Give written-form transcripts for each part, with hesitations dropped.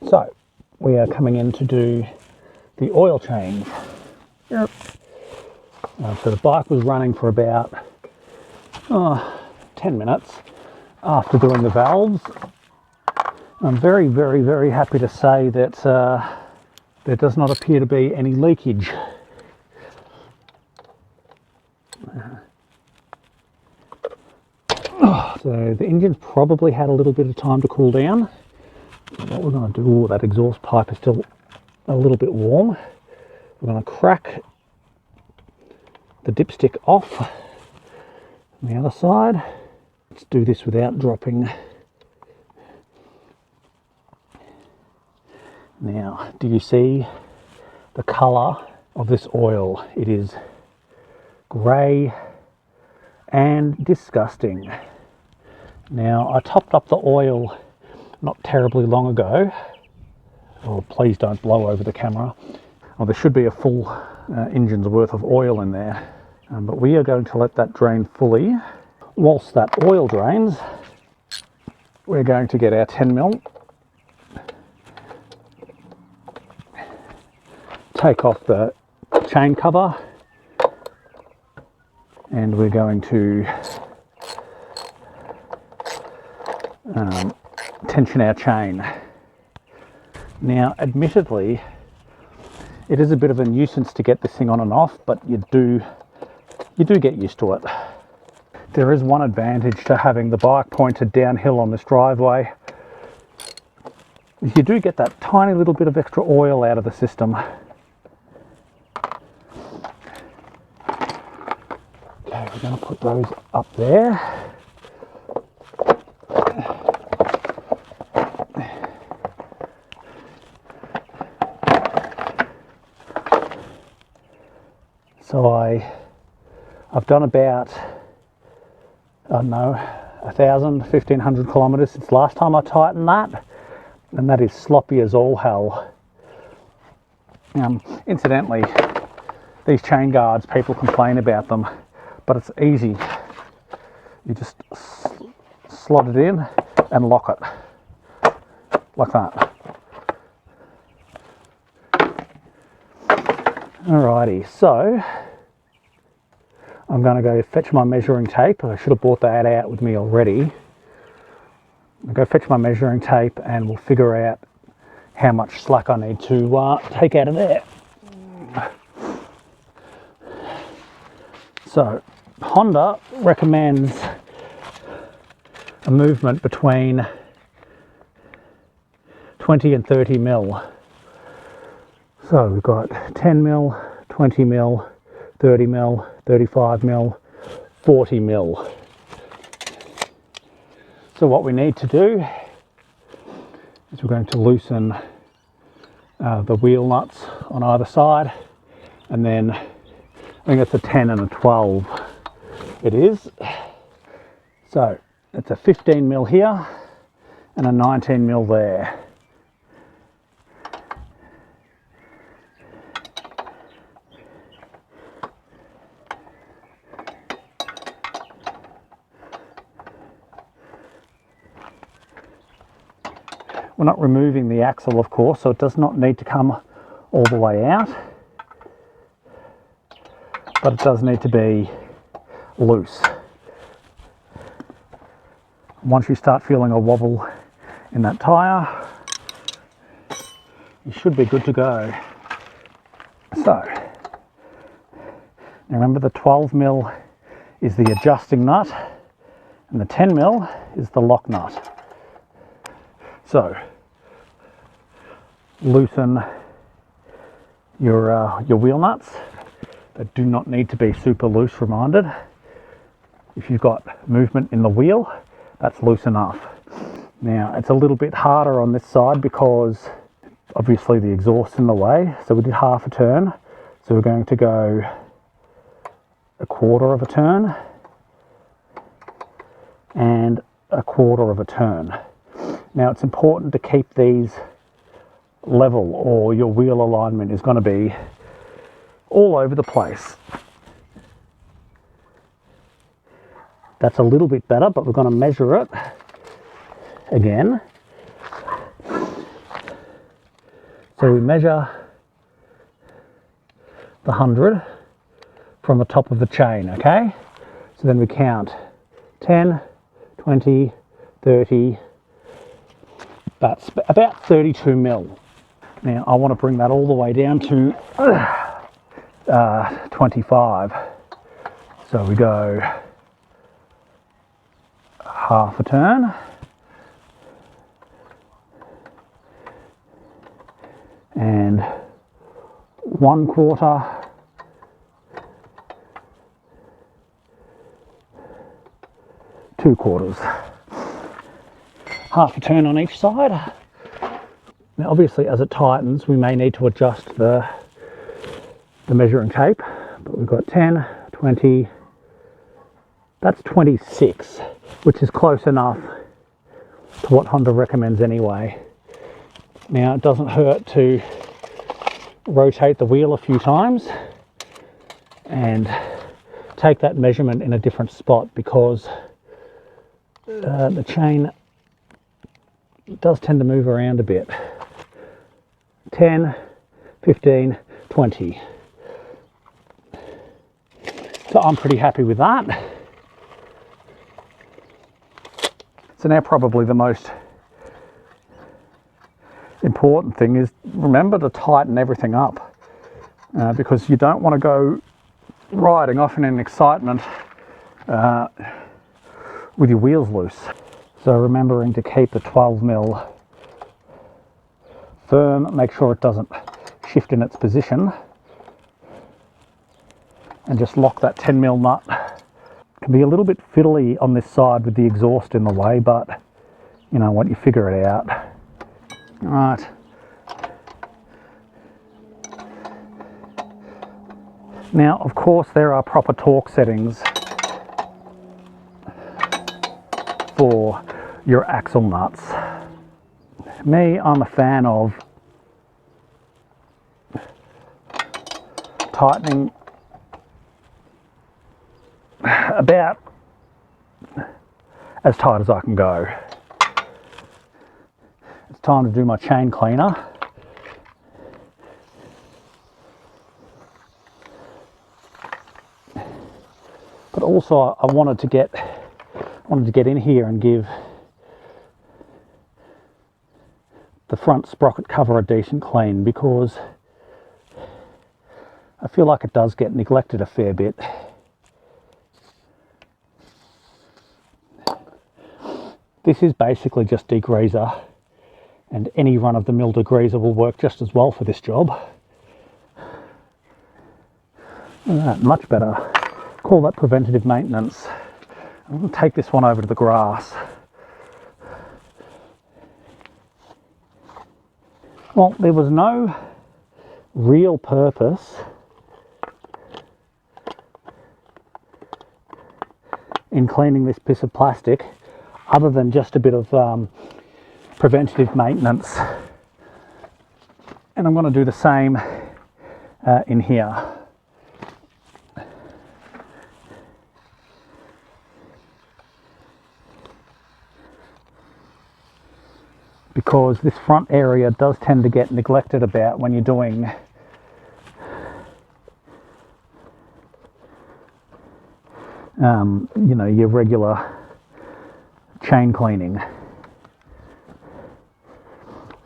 So we are coming in to do the oil change. Yep. So the bike was running for about 10 minutes after doing the valves. I'm very, very, very happy to say that there does not appear to be any leakage. So the engine's probably had a little bit of time to cool down. What we're going to do, that exhaust pipe is still a little bit warm. We're going to crack the dipstick off on the other side. Let's do this without dropping. Now, do you see the colour of this oil? It is grey and disgusting. Now, I topped up the oil not terribly long ago. Oh, please don't blow over the camera. Well, there should be a full engine's worth of oil in there, but we are going to let that drain fully. Whilst that oil drains, we're going to get our 10mm, take off the chain cover, and we're going to tension our chain. Now, admittedly, it is a bit of a nuisance to get this thing on and off, but you do get used to it. There is one advantage to having the bike pointed downhill on this driveway. You do get that tiny little bit of extra oil out of the system. Okay, we're going to put those up there. So I've done about, I don't know, 1,000, 1,500 kilometres since last time I tightened that, and that is sloppy as all hell. Incidentally, these chain guards, people complain about them, but it's easy. You just slot it in and lock it, like that. Alrighty, so I'm going to go fetch my measuring tape. I should have brought that out with me already. I'll go fetch my measuring tape and we'll figure out how much slack I need to take out of there. So Honda recommends a movement between 20 and 30mm. So we've got 10mm, 20mm, 30mm, 35mm, 40mm. So what we need to do is we're going to loosen the wheel nuts on either side, and then I think it's a 10 and a 12 it is. So it's a 15mm here and a 19mm there. We're not removing the axle, of course, so it does not need to come all the way out, but it does need to be loose. Once you start feeling a wobble in that tyre, you should be good to go. So, now remember, the 12mm is the adjusting nut and the 10mm is the lock nut. So loosen your wheel nuts. They do not need to be super loose, reminded. If you've got movement in the wheel, that's loose enough. Now it's a little bit harder on this side because obviously the exhaust's in the way. So we did half a turn. So we're going to go a quarter of a turn and a quarter of a turn. Now it's important to keep these level or your wheel alignment is going to be all over the place. That's a little bit better, but we're going to measure it again. So we measure the 100 from the top of the chain, okay? So then we count 10, 20, 30, that's about 32 mil. Now I want to bring that all the way down to 25. So we go half a turn, and 1/4, two quarters, half a turn on each side. Now obviously as it tightens we may need to adjust the measuring tape, but we've got 10, 20, that's 26, which is close enough to what Honda recommends anyway. Now it doesn't hurt to rotate the wheel a few times and take that measurement in a different spot, because the chain does tend to move around a bit. 10, 15, 20. So I'm pretty happy with that. So now probably the most important thing is remember to tighten everything up, because you don't want to go riding off in an excitement with your wheels loose. So remembering to keep the 12 mil firm, make sure it doesn't shift in its position, and just lock that 10 mil nut. It can be a little bit fiddly on this side with the exhaust in the way, but you know what, you figure it out. Right. Now of course there are proper torque settings for your axle nuts. Me, I'm a fan of tightening about as tight as I can go. It's time to do my chain cleaner. But also I wanted to get in here and give the front sprocket cover a decent clean, because I feel like it does get neglected a fair bit. This is basically just degreaser, and any run-of-the-mill degreaser will work just as well for this job. Much better. Call that preventative maintenance. I'm going to take this one over to the grass. Well, there was no real purpose in cleaning this piece of plastic other than just a bit of preventative maintenance. And I'm going to do the same in here. Because this front area does tend to get neglected about when you're doing you know, your regular chain cleaning.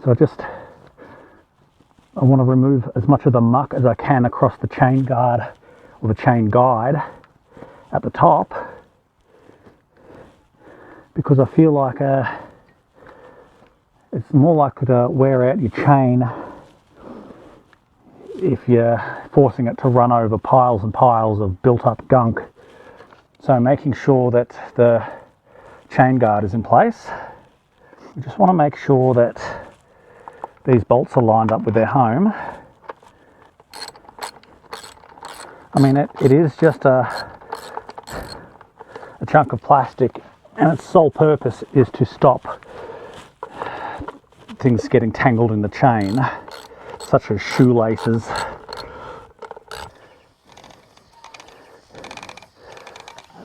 So I want to remove as much of the muck as I can across the chain guard or the chain guide at the top, because I feel like it's more likely to wear out your chain if you're forcing it to run over piles and piles of built up gunk. So making sure that the chain guard is in place. We just want to make sure that these bolts are lined up with their home. I mean, it is just a chunk of plastic, and its sole purpose is to stop things getting tangled in the chain, such as shoelaces.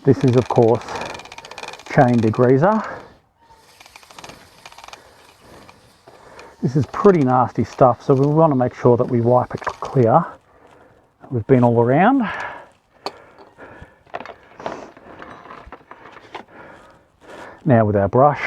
This is of course chain degreaser. This is pretty nasty stuff, so we want to make sure that we wipe it clear. We've been all around. Now with our brush,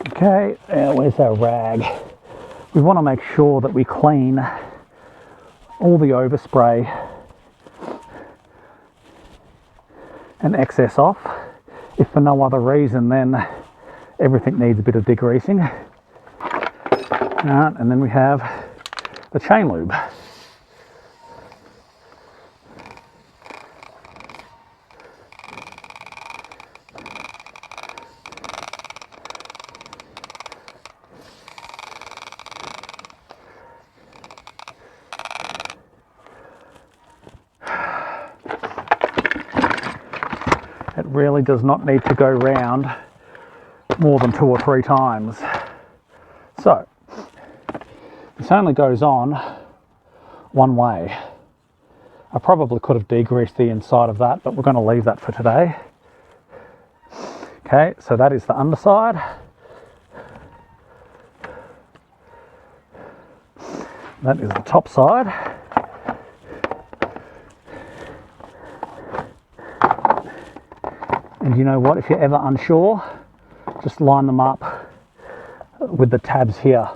okay, where's our rag? We want to make sure that we clean all the overspray and excess off. If for no other reason, then everything needs a bit of degreasing. And then we have the chain lube. It really does not need to go round more than 2 or 3 times. So, this only goes on one way. I probably could have degreased the inside of that, but we're going to leave that for today. Okay, so that is the underside. That is the top side. And you know what, if you're ever unsure, just line them up with the tabs here.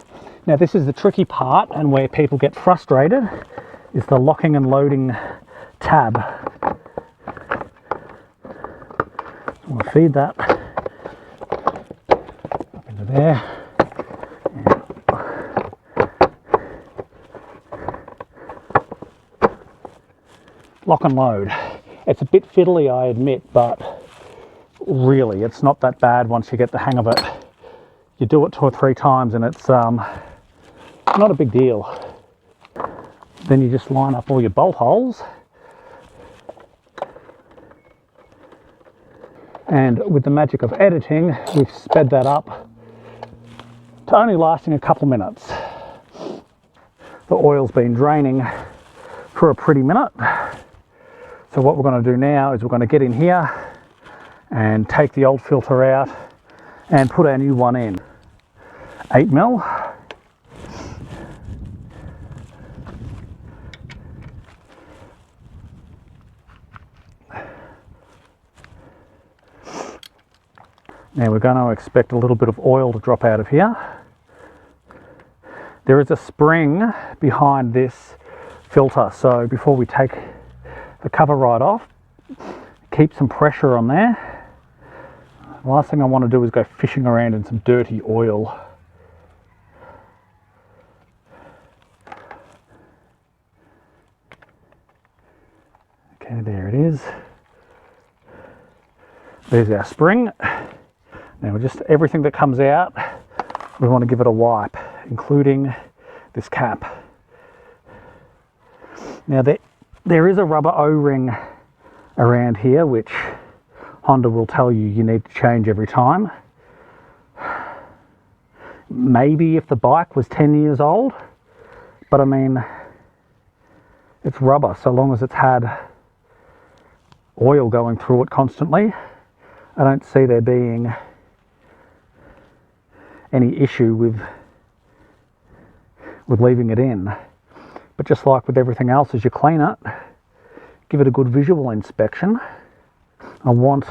Now this is the tricky part, and where people get frustrated is the locking and loading tab. I'm going to feed that up into there. Lock and load. It's a bit fiddly, I admit, but really it's not that bad once you get the hang of it. You do it 2 or 3 times and it's not a big deal. Then you just line up all your bolt holes, and with the magic of editing we've sped that up to only lasting a couple minutes. The oil's been draining for a pretty minute, so what we're going to do now is we're going to get in here and take the old filter out and put our new one in. 8mm. Now we're going to expect a little bit of oil to drop out of here. There is a spring behind this filter, so before we take the cover right off, keep some pressure on there. The last thing I want to do is go fishing around in some dirty oil. Okay, there it is. There's our spring. Now just everything that comes out, we want to give it a wipe, including this cap. Now there is a rubber O-ring around here, which Honda will tell you you need to change every time. Maybe if the bike was 10 years old, but I mean, it's rubber, so long as it's had oil going through it constantly, I don't see there being any issue with leaving it in. But just like with everything else, as you clean it, give it a good visual inspection. I want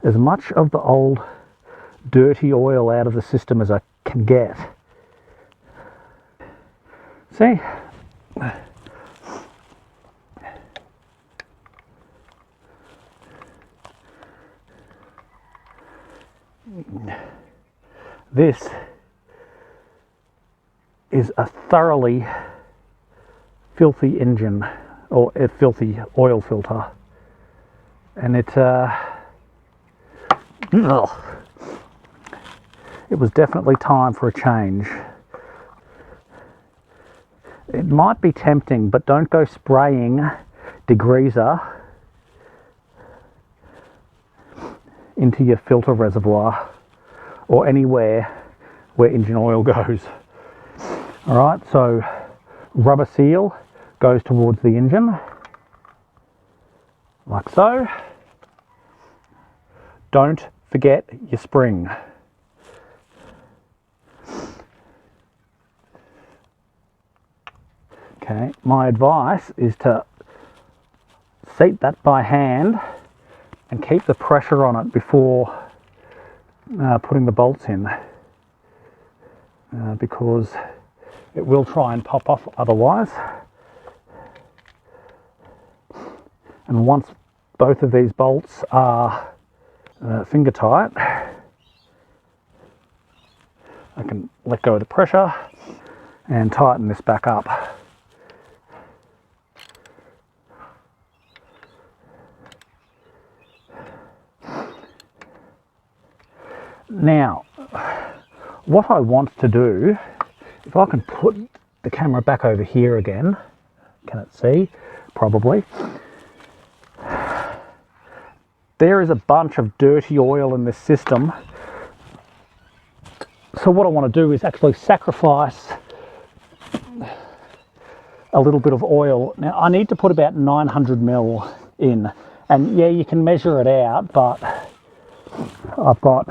as much of the old dirty oil out of the system as I can get. See? This is a thoroughly filthy engine, or a filthy oil filter, and it was definitely time for a change. It might be tempting, but don't go spraying degreaser into your filter reservoir or anywhere where engine oil goes. All right, so rubber seal goes towards the engine, like so. Don't forget your spring. Okay, my advice is to seat that by hand and keep the pressure on it before putting the bolts in, because it will try and pop off otherwise. And once both of these bolts are finger tight, I can let go of the pressure and tighten this back up. Now, what I want to do, if I can put the camera back over here again, can it see? Probably. There is a bunch of dirty oil in this system. So what I want to do is actually sacrifice a little bit of oil. Now I need to put about 900 ml in, and yeah, you can measure it out, but I've got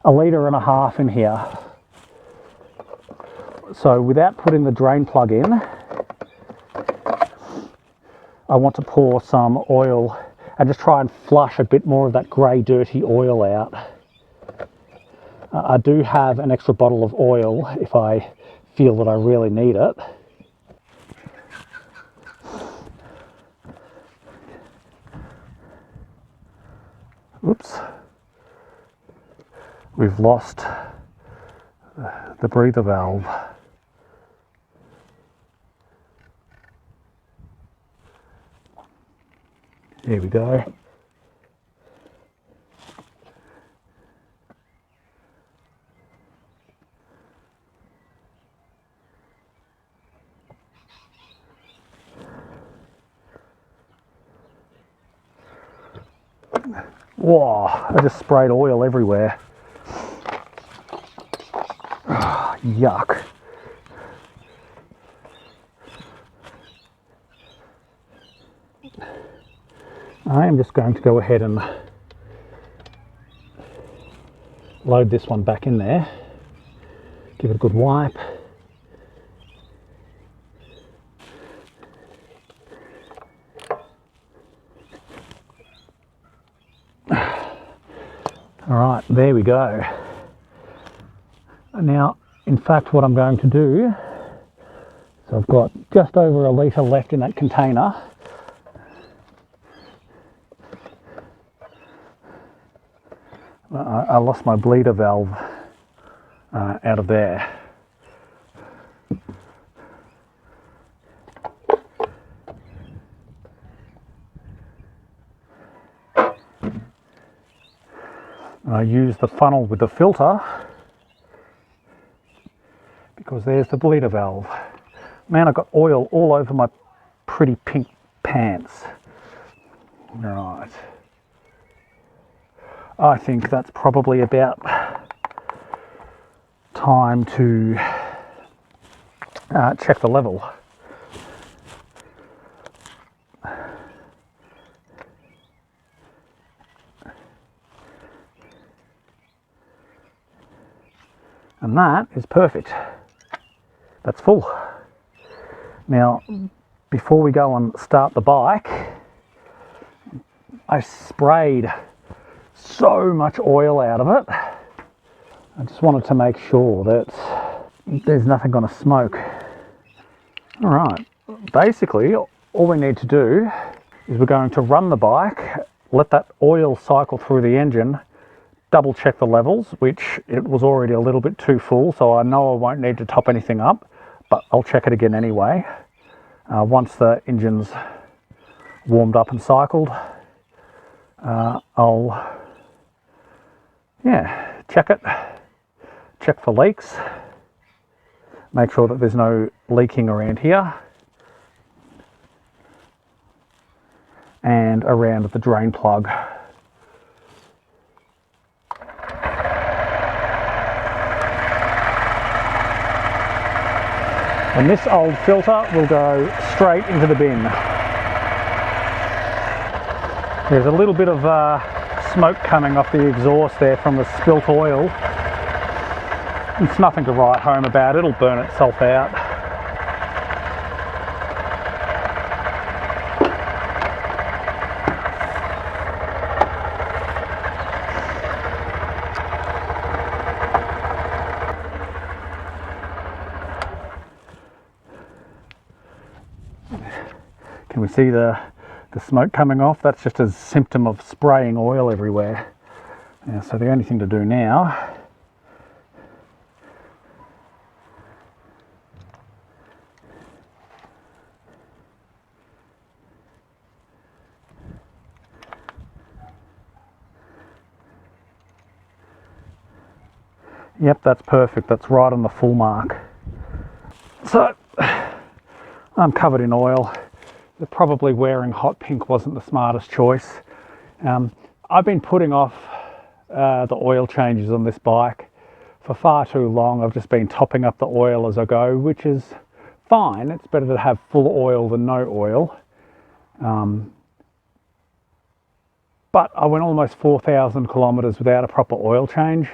1.5 liters in here. So without putting the drain plug in, I want to pour some oil and just try and flush a bit more of that grey dirty oil out. I do have an extra bottle of oil if I feel that I really need it. Oops. We've lost the breather valve. There we go. Whoa, I just sprayed oil everywhere. Oh, yuck. I am just going to go ahead and load this one back in there. Give it a good wipe. All right, there we go. Now, in fact, what I'm going to do, so I've got just over 1 litre left in that container. I lost my bleeder valve out of there. I use the funnel with the filter because there's the bleeder valve. Man, I've got oil all over my pretty pink pants. Right. I think that's probably about time to check the level. And that is perfect. That's full. Now, before we go and start the bike, I sprayed so much oil out of it. I just wanted to make sure that there's nothing going to smoke. All right, basically all we need to do is we're going to run the bike, let that oil cycle through the engine, double check the levels, which it was already a little bit too full, so I know I won't need to top anything up, but I'll check it again anyway. Once the engine's warmed up and cycled, I'll check it, check for leaks, make sure that there's no leaking around here and around the drain plug. And this old filter will go straight into the bin. There's a little bit of smoke coming off the exhaust there from the spilt oil. It's nothing to write home about, it'll burn itself out. Can we see the smoke coming off? That's just a symptom of spraying oil everywhere. Yeah, so the only thing to do now Yep, that's perfect. That's right on the full mark. So I'm covered in oil. Probably wearing hot pink wasn't the smartest choice. I've been putting off the oil changes on this bike for far too long. I've just been topping up the oil as I go, which is fine. It's better to have full oil than no oil. But I went almost 4,000 kilometers without a proper oil change.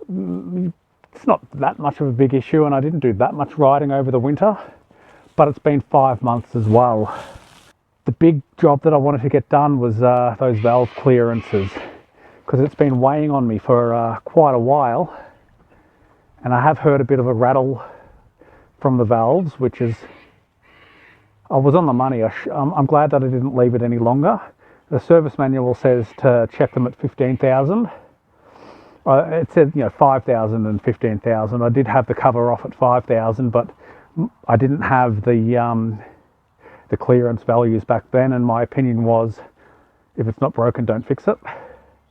It's not that much of a big issue, and I didn't do that much riding over the winter, but it's been 5 months as well. The big job that I wanted to get done was those valve clearances, because it's been weighing on me for quite a while, and I have heard a bit of a rattle from the valves, which is, I was on the money. I'm glad that I didn't leave it any longer. The service manual says to check them at 15,000. It said, 5,000 and 15,000. I did have the cover off at 5,000, but I didn't have the clearance values back then, and my opinion was, if it's not broken, don't fix it.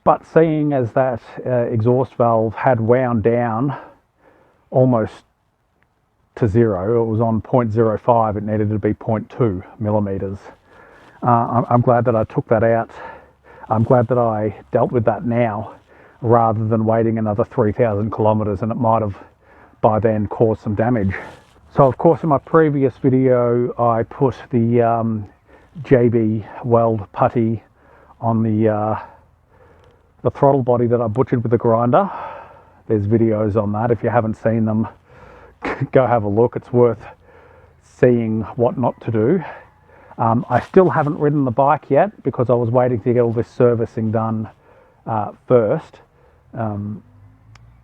But seeing as that exhaust valve had wound down almost to zero, it was on 0.05, it needed to be 0.2 millimeters. I'm glad that I took that out. I'm glad that I dealt with that now, rather than waiting another 3,000 kilometers, and it might have by then caused some damage. So of course in my previous video I put the JB weld putty on the throttle body that I butchered with the grinder. There's videos on that. If you haven't seen them, go have a look. It's worth seeing what not to do. I still haven't ridden the bike yet because I was waiting to get all this servicing done first.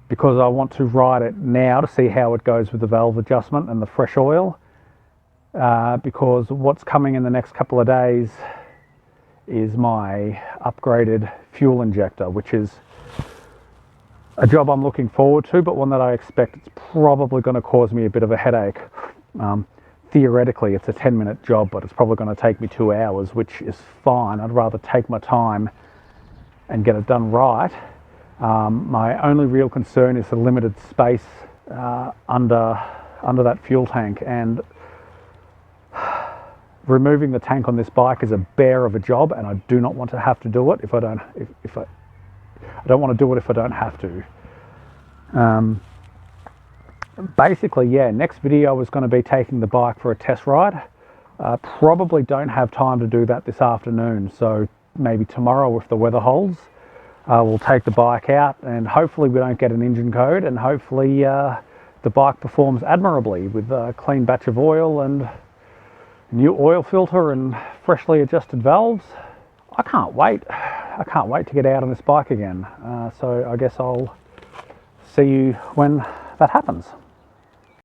Because I want to ride it now to see how it goes with the valve adjustment and the fresh oil, because what's coming in the next couple of days is my upgraded fuel injector, which is a job I'm looking forward to, but one that I expect it's probably going to cause me a bit of a headache. Theoretically it's a 10-minute job, but it's probably going to take me 2 hours, which is fine. I'd rather take my time and get it done right. My only real concern is the limited space under that fuel tank, and removing the tank on this bike is a bear of a job, and I do not want to have to do it I don't want to do it if I don't have to. Basically, yeah, next video is going to be taking the bike for a test ride. Probably don't have time to do that this afternoon, so maybe tomorrow if the weather holds. We'll take the bike out, and hopefully we don't get an engine code, and hopefully the bike performs admirably with a clean batch of oil and new oil filter and freshly adjusted valves. I can't wait. I can't wait to get out on this bike again. So I guess I'll see you when that happens.